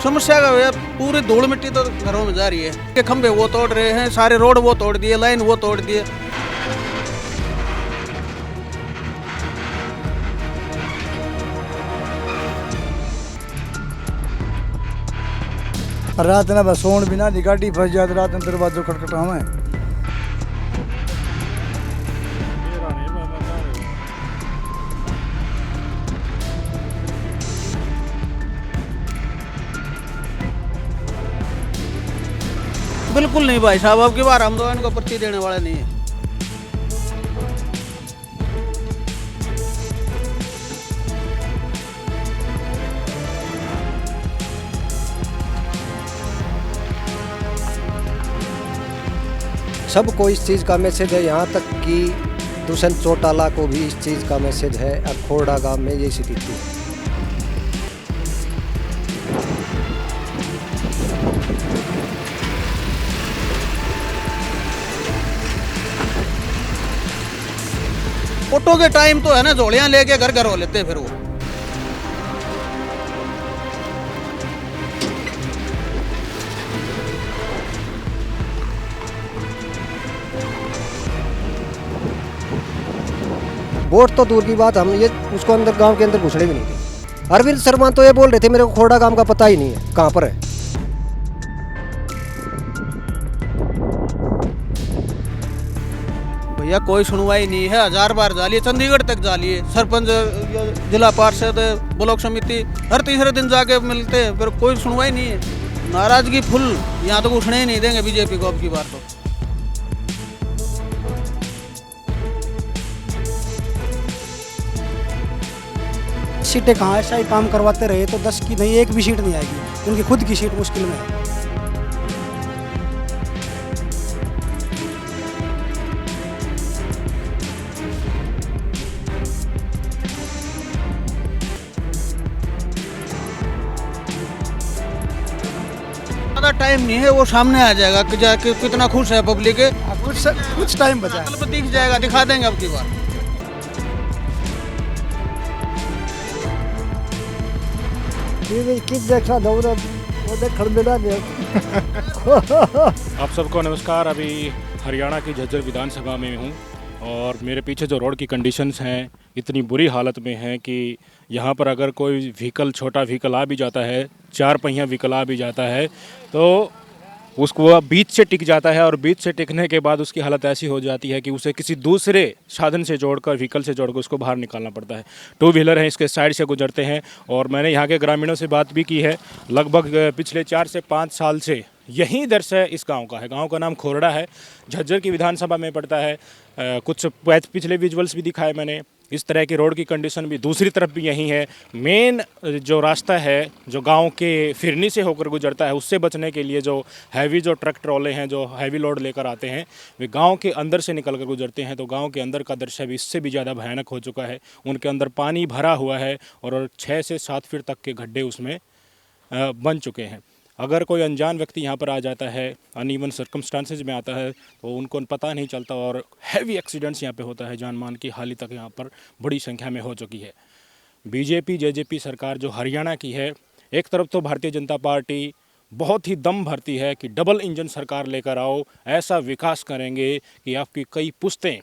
समस्या का भैया पूरी धूल मिट्टी तो घरों में जा रही है कि खंभे वो तोड़ रहे हैं, सारे रोड वो तोड़ दिए, लाइन वो तोड़ दिए। रात ना बस सोन बिना गाड़ी फंस जाती, रात में दरवाजों खटखटावा है। बिल्कुल नहीं भाई साहब, अब की बार हम तो इनको पर्ची देने वाले नहीं है। सबको इस चीज़ का मैसेज है, यहाँ तक कि दुष्यंत चौटाला को भी इस चीज़ का मैसेज है। अखोड़ा गांव में ये स्थिति है। ऑटो के टाइम तो है ना, झोलियां लेके घर घर हो लेते फिर वो। वोट तो दूर की बात, हम ये उसको अंदर गांव के अंदर घुसने भी नहीं थे। अरविंद शर्मा तो ये बोल रहे थे मेरे को खोड़ा गांव का पता ही नहीं है कहाँ पर है। भैया कोई सुनवाई नहीं है, 1000 बार जाली, चंडीगढ़ तक जाली है। सरपंच, जिला पार्षद, ब्लॉक समिति हर तीसरे दिन जाके मिलते हैं, फिर कोई सुनवाई नहीं है। नाराजगी फुल, यहाँ तो घुसने ही नहीं देंगे बीजेपी को अब की बार तो। सीटें कहाँ ऐसा ही काम करवाते रहे तो 10 की नहीं, एक भी सीट नहीं आएगी। उनकी खुद की सीट मुश्किल में है। ज़्यादा टाइम नहीं है, वो सामने आ जाएगा कि जाके कितना खुश है पब्लिक। कुछ टाइम बचा है। कल दिख जाएगा, दिखा देंगे अब की बार। आप सबको नमस्कार। अभी हरियाणा की झज्जर विधानसभा में हूँ और मेरे पीछे जो रोड की कंडीशंस हैं इतनी बुरी हालत में हैं कि यहाँ पर अगर कोई व्हीकल, छोटा व्हीकल आ भी जाता है, 4 पहिया व्हीकल आ भी जाता है तो उसको वह बीच से टिक जाता है और बीच से टिकने के बाद उसकी हालत ऐसी हो जाती है कि उसे किसी दूसरे साधन से जोड़कर, व्हीकल से जोड़कर उसको बाहर निकालना पड़ता है। 2 व्हीलर हैं, इसके साइड से गुजरते हैं और मैंने यहाँ के ग्रामीणों से बात भी की है। लगभग पिछले 4 से 5 साल से यही दृश्य है इस गांव का है। गांव का नाम खोरड़ा है, झज्जर की विधानसभा में पड़ता है। कुछ पिछले विजुअल्स भी दिखाए मैंने। इस तरह की रोड की कंडीशन भी दूसरी तरफ भी यही है। मेन जो रास्ता है जो गांव के फिरनी से होकर गुजरता है, उससे बचने के लिए जो हैवी जो ट्रक ट्रॉले हैं जो हैवी लोड लेकर आते हैं वे गांव के अंदर से निकल कर गुजरते हैं। तो गांव के अंदर का दृश्य भी इससे भी ज़्यादा भयानक हो चुका है। उनके अंदर पानी भरा हुआ है और 6 से 7 फीट तक के गड्ढे उसमें बन चुके हैं। अगर कोई अनजान व्यक्ति यहाँ पर आ जाता है, अनइवन सर्कमस्टांसेस में आता है तो उनको पता नहीं चलता और हैवी एक्सीडेंट्स यहाँ पे होता है। जान मान की हानि तक यहाँ पर बड़ी संख्या में हो चुकी है। बीजेपी जेजेपी सरकार जो हरियाणा की है, एक तरफ तो भारतीय जनता पार्टी बहुत ही दम भरती है कि डबल इंजन सरकार लेकर आओ, ऐसा विकास करेंगे कि आपकी कई पुश्तें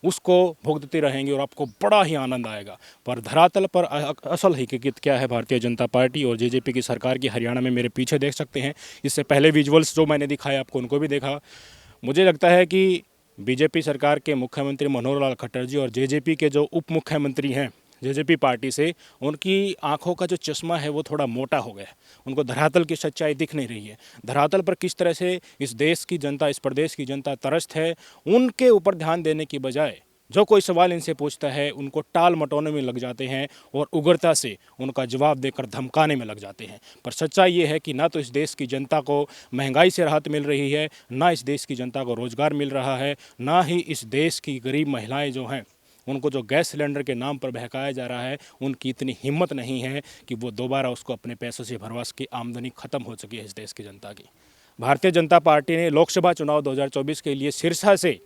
उसको भुगतती रहेंगी और आपको बड़ा ही आनंद आएगा। पर धरातल पर असल हकीकत क्या है भारतीय जनता पार्टी और जेजेपी की सरकार की हरियाणा में, मेरे पीछे देख सकते हैं। इससे पहले विजुअल्स जो मैंने दिखाए आपको उनको भी देखा। मुझे लगता है कि बीजेपी सरकार के मुख्यमंत्री मनोहर लाल खट्टर जी और जेजेपी के जो उप मुख्यमंत्री हैं जेजेपी पार्टी से, उनकी आंखों का जो चश्मा है वो थोड़ा मोटा हो गया है। उनको धरातल की सच्चाई दिख नहीं रही है। धरातल पर किस तरह से इस देश की जनता, इस प्रदेश की जनता त्रस्त है, उनके ऊपर ध्यान देने की बजाय जो कोई सवाल इनसे पूछता है उनको टाल मटोने में लग जाते हैं और उग्रता से उनका जवाब देकर धमकाने में लग जाते हैं। पर सच्चाई ये है कि ना तो इस देश की जनता को महंगाई से राहत मिल रही है, ना इस देश की जनता को रोज़गार मिल रहा है, ना ही इस देश की गरीब महिलाएं जो हैं उनको जो गैस सिलेंडर के नाम पर बहकाया जा रहा है, उनकी इतनी हिम्मत नहीं है कि वो दोबारा उसको अपने पैसों से भरवा सके। आमदनी ख़त्म हो चुकी है इस देश की जनता की। भारतीय जनता पार्टी ने लोकसभा चुनाव 2024 के लिए सिरसा से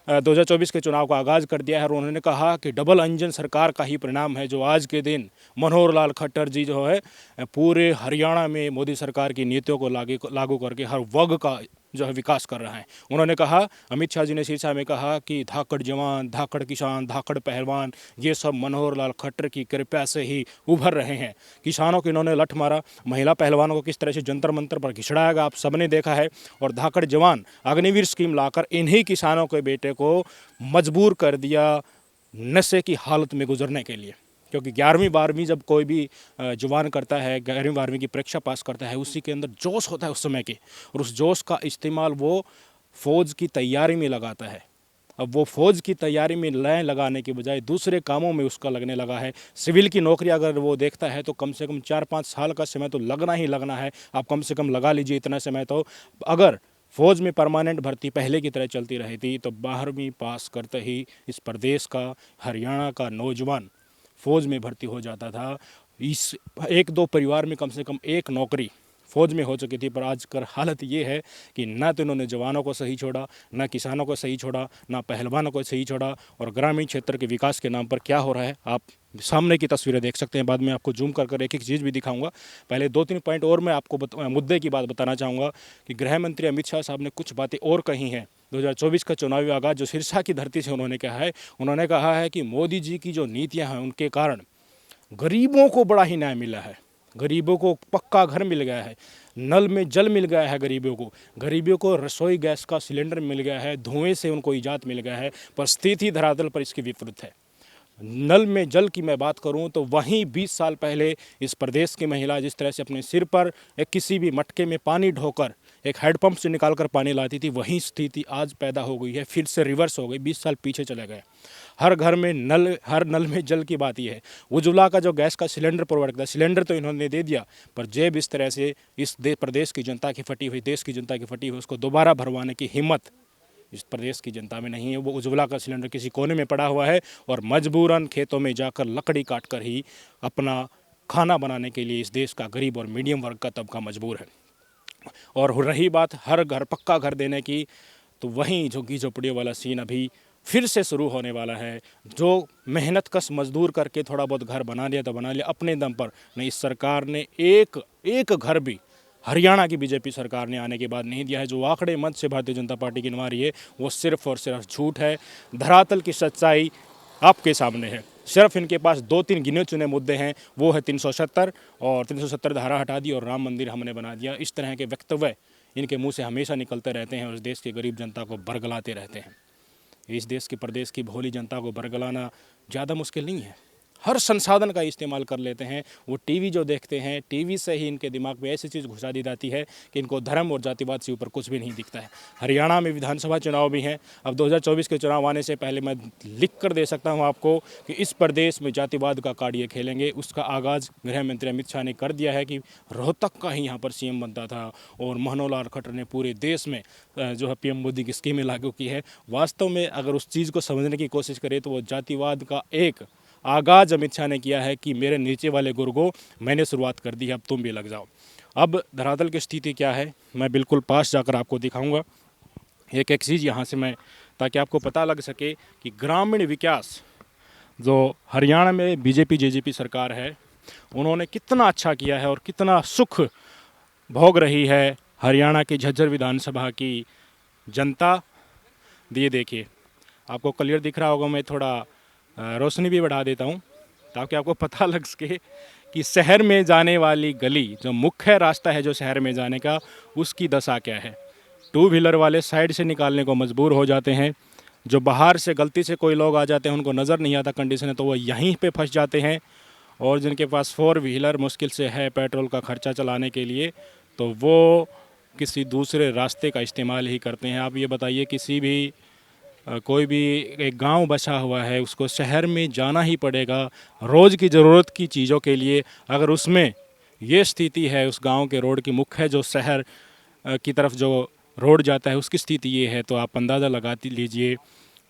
2024 के चुनाव का आगाज़ कर दिया है और उन्होंने कहा कि डबल इंजन सरकार का ही परिणाम है जो आज के दिन मनोहर लाल खट्टर जी जो है पूरे हरियाणा में मोदी सरकार की नीतियों को लागू करके हर वर्ग का जो है विकास कर रहा है। उन्होंने कहा, अमित शाह जी ने सिरसा में कहा कि धाकड़ जवान, धाकड़ किसान, धाकड़ पहलवान ये सब मनोहर लाल खट्टर की कृपा से ही उभर रहे हैं। किसानों को इन्होंने लठ मारा, महिला पहलवानों को किस तरह से जंतर मंतर पर घिसड़ाया आप सबने देखा है, और धाकड़ जवान अग्निवीर स्कीम लाकर इन्हीं किसानों के बेटे को मजबूर कर दिया नशे की हालत में गुजरने के लिए। क्योंकि 11वीं 12वीं जब कोई भी जवान करता है, 11वीं 12वीं की परीक्षा पास करता है, उसी के अंदर जोश होता है उस समय के, और उस जोश का इस्तेमाल वो फ़ौज की तैयारी में लगाता है। अब वो फ़ौज की तैयारी में लगाने के बजाय दूसरे कामों में उसका लगने लगा है। सिविल की नौकरी अगर वो देखता है तो कम से कम 4-5 साल का समय तो लगना ही लगना है। आप कम से कम लगा लीजिए इतना समय। तो अगर फ़ौज में परमानेंट भर्ती पहले की तरह चलती रही थी तो 12वीं पास करते ही इस प्रदेश का, हरियाणा का नौजवान फ़ौज में भर्ती हो जाता था। इस 1-2 परिवार में कम से कम एक नौकरी फ़ौज में हो चुकी थी। पर आजकल हालत ये है कि ना तो इन्होंने जवानों को सही छोड़ा, ना किसानों को सही छोड़ा, ना पहलवानों को सही छोड़ा, और ग्रामीण क्षेत्र के विकास के नाम पर क्या हो रहा है आप सामने की तस्वीरें देख सकते हैं। बाद में आपको जूम कर एक एक चीज़ भी दिखाऊंगा। पहले 2-3 पॉइंट और मैं आपको मुद्दे की बात बताना चाहूँगा कि गृह मंत्री अमित शाह साहब ने कुछ बातें और कही हैं। 2024 का चुनावी आगाज़ जो सिरसा की धरती से उन्होंने कहा है कि मोदी जी की जो नीतियाँ हैं उनके कारण गरीबों को बड़ा ही न्याय मिला है। गरीबों को पक्का घर मिल गया है, नल में जल मिल गया है, गरीबों को रसोई गैस का सिलेंडर मिल गया है, धुएं से उनको इजात मिल गया है। पर स्थिति धरातल पर इसकी विपरीत है। नल में जल की मैं बात करूं तो वहीं 20 साल पहले इस प्रदेश की महिला जिस तरह से अपने सिर पर एक किसी भी मटके में पानी ढोकर एक हैंडपंप से निकालकर पानी लाती थी, वही स्थिति आज पैदा हो गई है, फिर से रिवर्स हो गई, 20 साल पीछे चले गए। हर घर में हर नल में जल की बात ही है। उज्ज्वला का जो गैस का सिलेंडर प्रोवाइड करता है, सिलेंडर तो इन्होंने दे दिया, पर जेब इस तरह से इस प्रदेश की जनता की फटी हुई, देश की जनता की फटी हुई, उसको दोबारा भरवाने की हिम्मत इस प्रदेश की जनता में नहीं है। वो उज्ज्वला का सिलेंडर किसी कोने में पड़ा हुआ है और मजबूरन खेतों में जाकर लकड़ी काट कर ही अपना खाना बनाने के लिए इस देश का गरीब और मीडियम वर्ग का तबका मजबूर है। और रही बात हर घर पक्का घर देने की, तो वहीं झुग्गी झोपड़ियों वाला सीन अभी फिर से शुरू होने वाला है। जो मेहनत कश मजदूर करके थोड़ा बहुत घर बना लिया तो बना लिया अपने दम पर, नहीं इस सरकार ने एक घर भी हरियाणा की बीजेपी सरकार ने आने के बाद नहीं दिया है। जो आंकड़े मंच से भारतीय जनता पार्टी गिनवा रही है वो सिर्फ और सिर्फ झूठ है। धरातल की सच्चाई आपके सामने है। सिर्फ इनके पास 2-3 गिने चुने मुद्दे हैं, वो है 370 और 370 धारा हटा दी और राम मंदिर हमने बना दिया। इस तरह के वक्तव्य इनके मुंह से हमेशा निकलते रहते हैं और इस देश के गरीब जनता को बरगलाते रहते हैं। इस देश की प्रदेश की भोली जनता को बरगलाना ज़्यादा मुश्किल नहीं है। हर संसाधन का इस्तेमाल कर लेते हैं। वो टीवी जो देखते हैं, टीवी से ही इनके दिमाग में ऐसी चीज़ घुसा दी जाती है कि इनको धर्म और जातिवाद से ऊपर कुछ भी नहीं दिखता है। हरियाणा में विधानसभा चुनाव भी हैं। अब 2024 के चुनाव आने से पहले मैं लिख कर दे सकता हूं आपको कि इस प्रदेश में जातिवाद का कार्ड ये खेलेंगे। उसका आगाज़ गृह मंत्री अमित शाह ने कर दिया है कि रोहतक का ही यहाँ पर CM बनता था और मनोहर लाल खट्टर ने पूरे देश में जो है PM मोदी की स्कीमें लागू की है। वास्तव में अगर उस चीज़ को समझने की कोशिश करें तो वो जातिवाद का एक आगाज़ अमित शाह ने किया है कि मेरे नीचे वाले गुर्गो मैंने शुरुआत कर दी है, अब तुम भी लग जाओ। अब धरातल की स्थिति क्या है मैं बिल्कुल पास जाकर आपको दिखाऊंगा एक एक चीज़ यहाँ से मैं, ताकि आपको पता लग सके कि ग्रामीण विकास जो हरियाणा में बीजेपी JJP सरकार है उन्होंने कितना अच्छा किया है और कितना सुख भोग रही है हरियाणा की झज्जर विधानसभा की जनता। ये देखिए आपको क्लियर दिख रहा होगा, मैं थोड़ा रोशनी भी बढ़ा देता हूँ ताकि आपको पता लग सके कि शहर में जाने वाली गली जो मुख्य रास्ता है जो शहर में जाने का, उसकी दशा क्या है। 2 व्हीलर वाले साइड से निकालने को मजबूर हो जाते हैं। जो बाहर से गलती से कोई लोग आ जाते हैं उनको नज़र नहीं आता कंडीशन है तो वो यहीं पे फंस जाते हैं। और जिनके पास 4 व्हीलर मुश्किल से है पेट्रोल का खर्चा चलाने के लिए तो वो किसी दूसरे रास्ते का इस्तेमाल ही करते हैं। आप ये बताइए किसी भी कोई भी एक गांव बसा हुआ है उसको शहर में जाना ही पड़ेगा रोज़ की ज़रूरत की चीज़ों के लिए। अगर उसमें ये स्थिति है उस गांव के रोड की मुख्य जो शहर की तरफ जो रोड जाता है उसकी स्थिति ये है, तो आप अंदाज़ा लगा लीजिए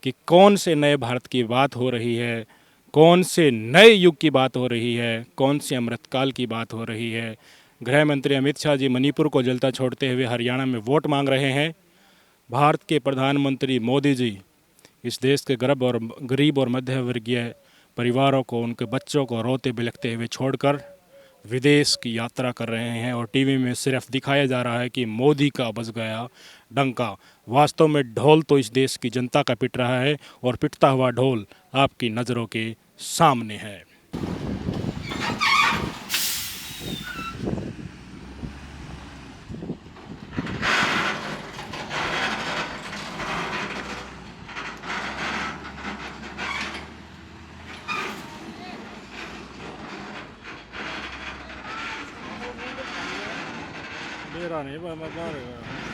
कि कौन से नए भारत की बात हो रही है, कौन से नए युग की बात हो रही है, कौन से अमृतकाल की बात हो रही है। गृह मंत्री अमित शाह जी मणिपुर को जलता छोड़ते हुए हरियाणा में वोट मांग रहे हैं। भारत के प्रधानमंत्री मोदी जी इस देश के गरीब और मध्य वर्गीय परिवारों को, उनके बच्चों को रोते बिलखते हुए छोड़कर विदेश की यात्रा कर रहे हैं और टीवी में सिर्फ दिखाया जा रहा है कि मोदी का बज गया डंका। वास्तव में ढोल तो इस देश की जनता का पिट रहा है और पिटता हुआ ढोल आपकी नज़रों के सामने है। मेरा नहीं, मैं